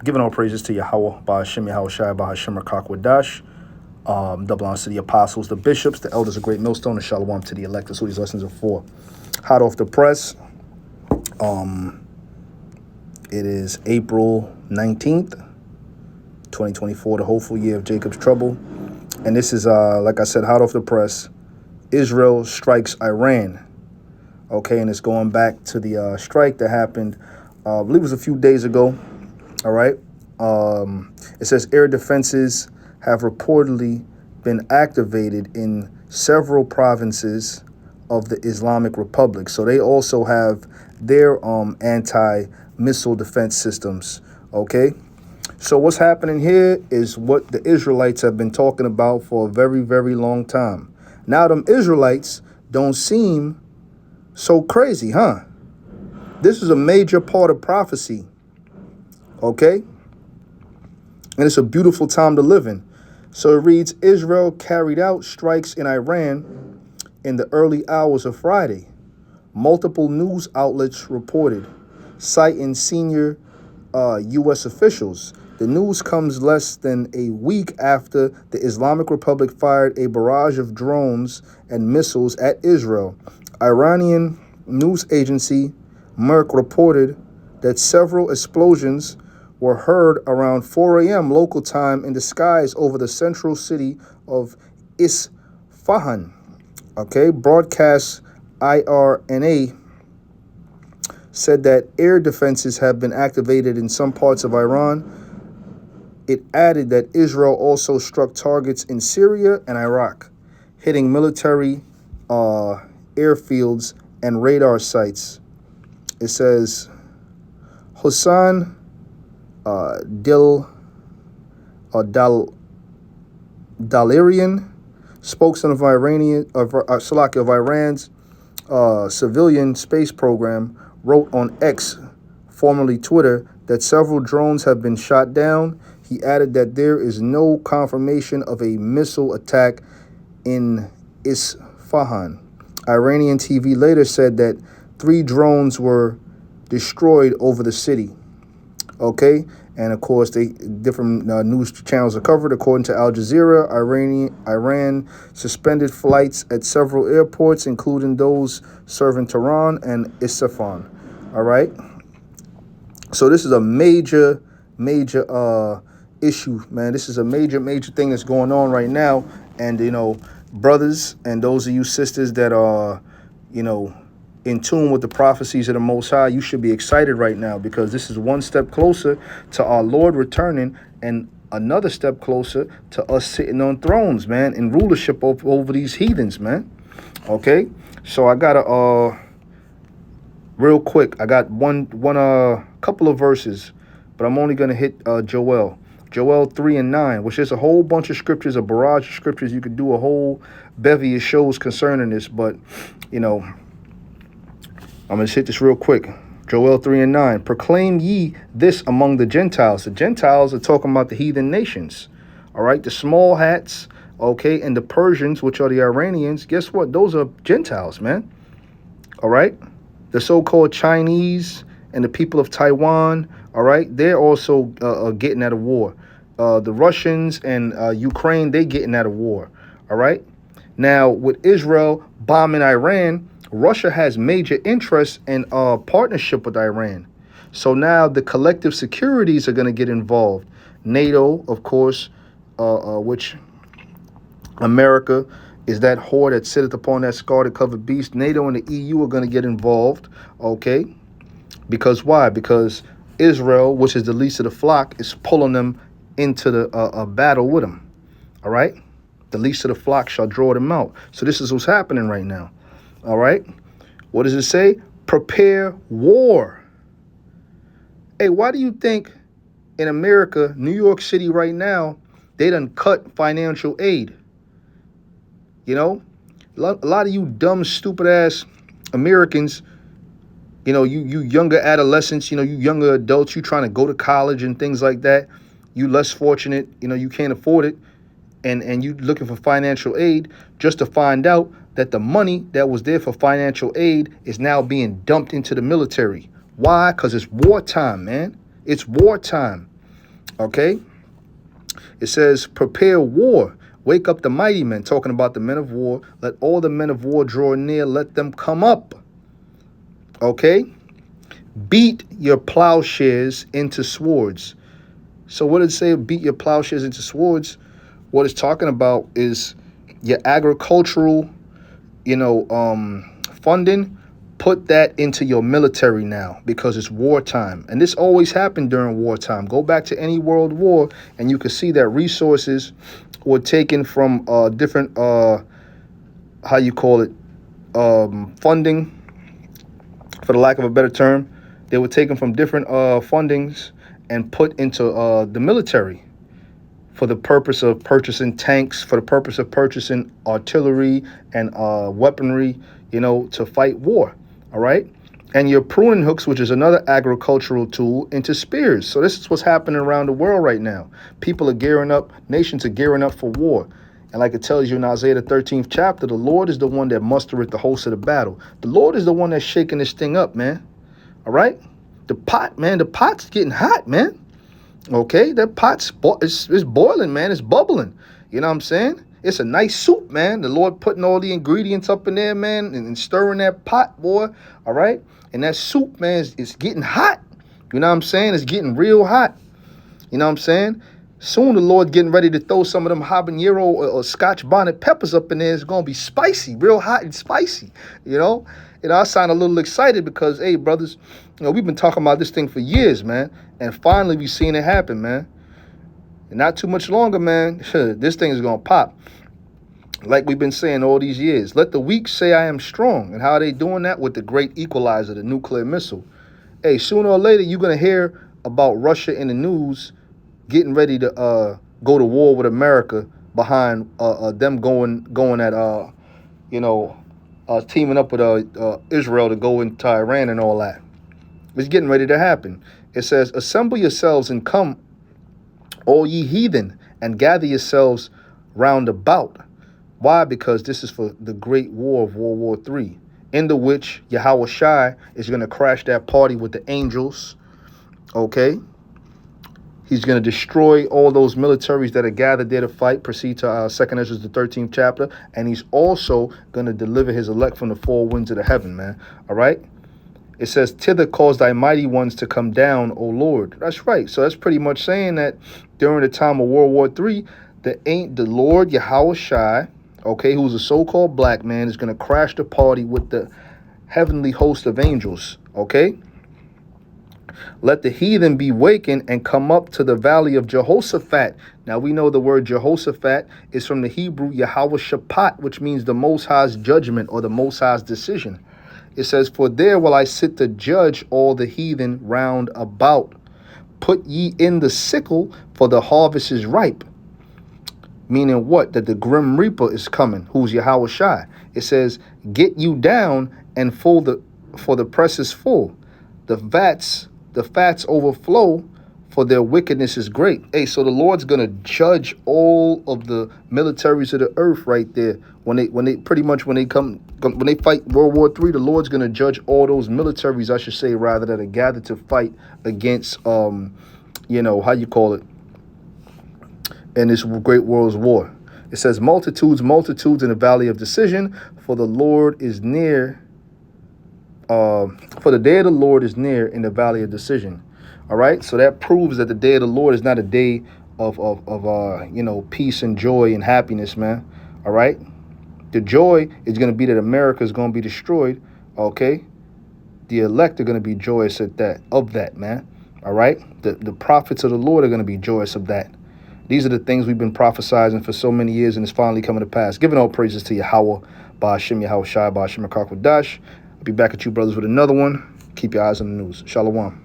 Giving all praises to Yahweh, Ba'ashem Yahweh Shai, Ba'ashem Rakakwadash. Double honors to the apostles, the bishops, the elders of Great Millstone, and Shalom to the elect. That's what these lessons are for. Hot off the press. It is April 19th, 2024, the hopeful year of Jacob's trouble. And this is, like I said, hot off the press. Israel strikes Iran. Okay, and it's going back to the strike that happened, I believe it was a few days ago. All right. It says air defenses have reportedly been activated in several provinces of the Islamic Republic. So they also have their anti-missile defense systems. Okay. So what's happening here is what the Israelites have been talking about for a very, very long time. Now, them Israelites don't seem so crazy, huh? This is a major part of prophecy. Okay? And it's a beautiful time to live in. So it reads, Israel carried out strikes in Iran in the early hours of Friday. Multiple news outlets reported, citing senior U.S. officials. The news comes less than a week after the Islamic Republic fired a barrage of drones and missiles at Israel. Iranian news agency Merck reported that several explosions were heard around 4 a.m. local time in the skies over the central city of Isfahan. Okay, broadcast IRNA said that air defenses have been activated in some parts of Iran. It added that Israel also struck targets in Syria and Iraq, hitting military airfields and radar sites. It says Hossein Dalarian, spokesman of Iran's civilian space program, wrote on X, formerly Twitter, that several drones have been shot down. He added that there is no confirmation of a missile attack in Isfahan. Iranian TV later said that 3 drones were destroyed over the city. Okay, and of course, different news channels are covered. According to Al Jazeera, Iran suspended flights at several airports, including those serving Tehran and Isfahan. All right. So this is a major issue, man. This is a major thing that's going on right now. And, brothers and those of you sisters that are, in tune with the prophecies of the Most High, you should be excited right now, because this is one step closer to our Lord returning and another step closer to us sitting on thrones, man, in rulership over these heathens, man. Okay, so I got real quick, I got one couple of verses, but I'm only going to hit Joel 3:9, which is a whole bunch of scriptures, a barrage of scriptures. You could do a whole bevy of shows concerning this, but, I'm going to hit this real quick. Joel 3:9. Proclaim ye this among the Gentiles. The Gentiles are talking about the heathen nations. All right. The small hats. Okay. And the Persians, which are the Iranians. Guess what? Those are Gentiles, man. All right. The so-called Chinese and the people of Taiwan. All right. They're also getting out of war. The Russians and Ukraine, they getting out of war. All right. Now, with Israel bombing Iran, Russia has major interest in partnership with Iran. So now the collective securities are going to get involved. NATO, of course, which America is that whore that sitteth upon that scarlet covered beast. NATO and the EU are going to get involved. Okay. Because why? Because Israel, which is the least of the flock, is pulling them into the battle with them. All right. The least of the flock shall draw them out. So this is what's happening right now. All right. What does it say? Prepare war. Hey, why do you think in America, New York City right now, they done cut financial aid? A lot of you dumb, stupid ass Americans, you younger adolescents, you younger adults, you trying to go to college and things like that. You less fortunate, you can't afford it. And you looking for financial aid, just to find out that the money that was there for financial aid is now being dumped into the military. Why? Because it's wartime, man. It's wartime. Okay? It says, prepare war. Wake up the mighty men, talking about the men of war. Let all the men of war draw near. Let them come up. Okay? Beat your plowshares into swords. So what did it say? Beat your plowshares into swords. What it's talking about is your agricultural, funding. Put that into your military now because it's wartime. And this always happened during wartime. Go back to any world war and you can see that resources were taken from different, funding, for the lack of a better term. They were taken from different fundings and put into the military for the purpose of purchasing tanks, for the purpose of purchasing artillery and weaponry, to fight war. All right. And your pruning hooks, which is another agricultural tool, into spears. So this is what's happening around the world right now. People are gearing up. Nations are gearing up for war. And like it tells you in Isaiah the 13th chapter, the Lord is the one that mustereth the host of the battle. The Lord is the one that's shaking this thing up, man. All right. The pot's getting hot, man. Okay. That pot's it's boiling, man. It's bubbling. You know what I'm saying? It's a nice soup, man. The Lord putting all the ingredients up in there, man, and stirring that pot, boy. All right. And that soup, man, is getting hot. You know what I'm saying? It's getting real hot. You know what I'm saying? Soon the Lord getting ready to throw some of them habanero or Scotch bonnet peppers up in there. It's going to be spicy, real hot and spicy. I sound a little excited because, hey, brothers, we've been talking about this thing for years, man. And finally we seen it happen, man. And not too much longer, man. This thing is going to pop. Like we've been saying all these years. Let the weak say I am strong. And how are they doing that? With the great equalizer, the nuclear missile. Hey, sooner or later, you're going to hear about Russia in the news getting ready to go to war with America behind them going at, teaming up with Israel to go into Iran and all that. It's getting ready to happen. It says, assemble yourselves and come, all ye heathen, and gather yourselves round about. Why? Because this is for the great war of World War III, in the which Yahweh Shai is going to crash that party with the angels. Okay? He's going to destroy all those militaries that are gathered there to fight. Proceed to 2 Ezra, the 13th chapter. And he's also going to deliver his elect from the four winds of the heaven, man. All right? It says, thither cause thy mighty ones to come down, O Lord. That's right. So that's pretty much saying that during the time of World War III, the Lord Yahweh Shai, okay, who's a so-called black man, is going to crash the party with the heavenly host of angels, okay? Let the heathen be wakened and come up to the valley of Jehoshaphat. Now, we know the word Jehoshaphat is from the Hebrew Yahweh Shaphat, which means the Most High's judgment or the Most High's decision. It says, for there will I sit to judge all the heathen round about. Put ye in the sickle, for the harvest is ripe. Meaning what? That the grim reaper is coming, who's Yahweh Shai. It says, get you down and for the press is full. The fats overflow, for their wickedness is great. Hey, so the Lord's gonna judge all of the militaries of the earth right there. When they fight World War III, the Lord's gonna judge all those militaries, I should say, rather, that are gathered to fight against in this great world's war. It says, multitudes in the valley of decision, for the Lord is near. For the day of the Lord is near in the valley of decision. All right. So that proves that the day of the Lord is not a day of peace and joy and happiness, man. All right. The joy is going to be that America is going to be destroyed. OK. The elect are going to be joyous of that, man. All right. The prophets of the Lord are going to be joyous of that. These are the things we've been prophesizing for so many years, and it's finally coming to pass. Giving all praises to Yahweh, Ba'ashem Yahweh Shai, Ba'ashem Akakwadash. I'll be back at you, brothers, with another one. Keep your eyes on the news. Shalom.